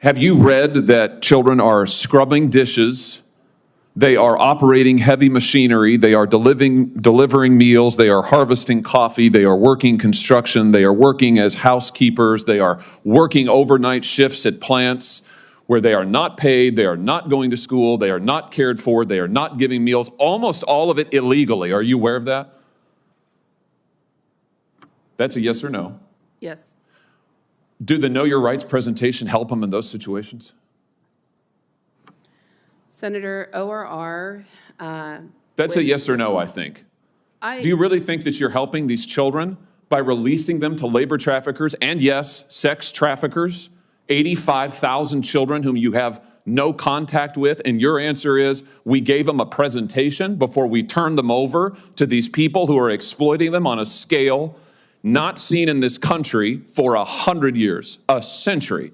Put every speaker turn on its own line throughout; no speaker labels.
Have you read that children are scrubbing dishes? They are operating heavy machinery. They are delivering meals. They are harvesting coffee. They are working construction. They are working as housekeepers. They are working overnight shifts at plants where they are not paid. They are not going to school. They are not cared for. They are not giving meals. Almost all of it illegally. Are you aware of that? That's a yes or no.
Yes.
Do the Know Your Rights presentation help them in those situations?
Senator ORR.
That's a yes or no, I think. Do you really think that you're helping these children by releasing them to labor traffickers and, yes, sex traffickers? 85,000 children whom you have no contact with, and your answer is we gave them a presentation before we turned them over to these people who are exploiting them on a scale not seen in this country for 100 years, a century.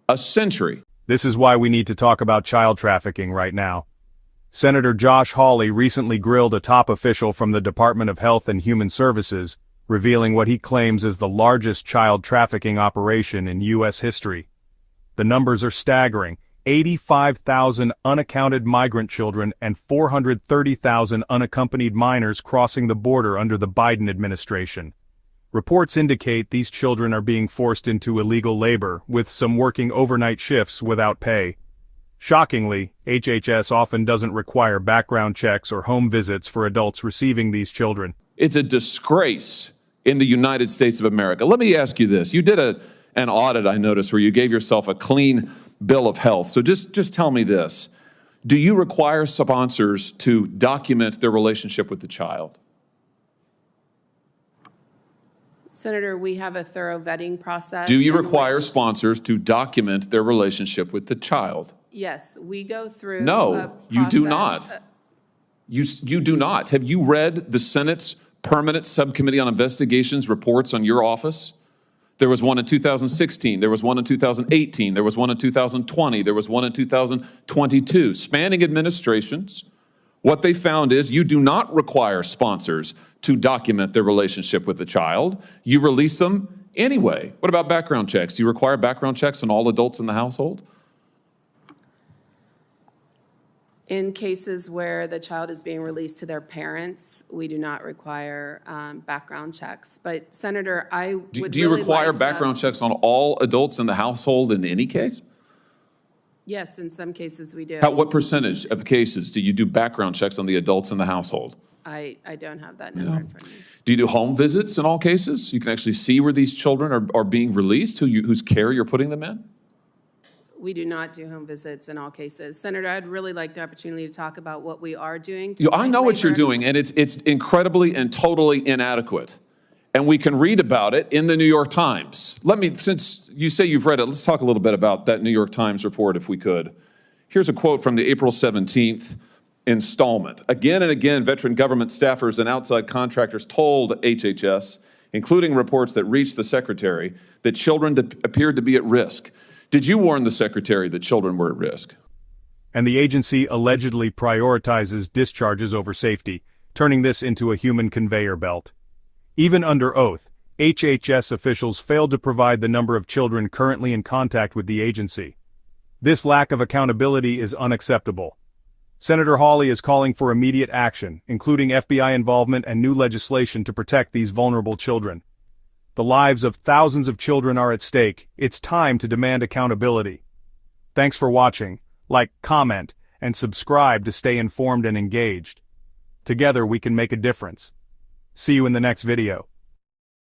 A century.
This is why we need to talk about child trafficking right now. Senator Josh Hawley recently grilled a top official from the Department of Health and Human Services, revealing what he claims is the largest child trafficking operation in U.S. history. The numbers are staggering: 85,000 unaccounted migrant children and 430,000 unaccompanied minors crossing the border under the Biden administration. Reports indicate these children are being forced into illegal labor, with some working overnight shifts without pay. Shockingly, HHS often doesn't require background checks or home visits for adults receiving these children.
It's a disgrace in the United States of America. Let me ask you this. You did an audit, I noticed, where you gave yourself a clean bill of health. So just tell me this. Do you require sponsors to document their relationship with the child?
Senator, we have a thorough vetting process.
Do you require sponsors to document their relationship with the child?
Yes, we go through.
No, you do not. You do not. Have you read the Senate's Permanent Subcommittee on Investigations reports on your office? There was one in 2016. There was one in 2018. There was one in 2020. There was one in 2022. Spanning administrations, what they found is you do not require sponsors to document their relationship with the child. You release them anyway. What about background checks? Do you require background checks on all adults in the household?
In cases where the child is being released to their parents, we do not require background checks. But Senator, I would
Do you
really
require
like
background checks on all adults in the household in any case?
Yes, in some cases we do.
What percentage of cases do you do background checks on the adults in the household?
I don't have that number in front of me.
Do you do home visits in all cases? You can actually see where these children are being released, whose care you're putting them in?
We do not do home visits in all cases. Senator, I'd really like the opportunity to talk about what we are doing.
I know what you're doing, and it's incredibly and totally inadequate. And we can read about it in the New York Times. Since you say you've read it, let's talk a little bit about that New York Times report if we could. Here's a quote from the April 17th installment. Again and again, veteran government staffers and outside contractors told HHS, including reports that reached the secretary, that children appeared to be at risk. Did you warn the secretary that children were at risk?
And the agency allegedly prioritizes discharges over safety, turning this into a human conveyor belt. Even under oath, HHS officials failed to provide the number of children currently in contact with the agency. This lack of accountability is unacceptable. Senator Hawley is calling for immediate action, including FBI involvement and new legislation to protect these vulnerable children. The lives of thousands of children are at stake. It's time to demand accountability. Thanks for watching. Like, comment, and subscribe to stay informed and engaged. Together we can make a difference. See you in the next video.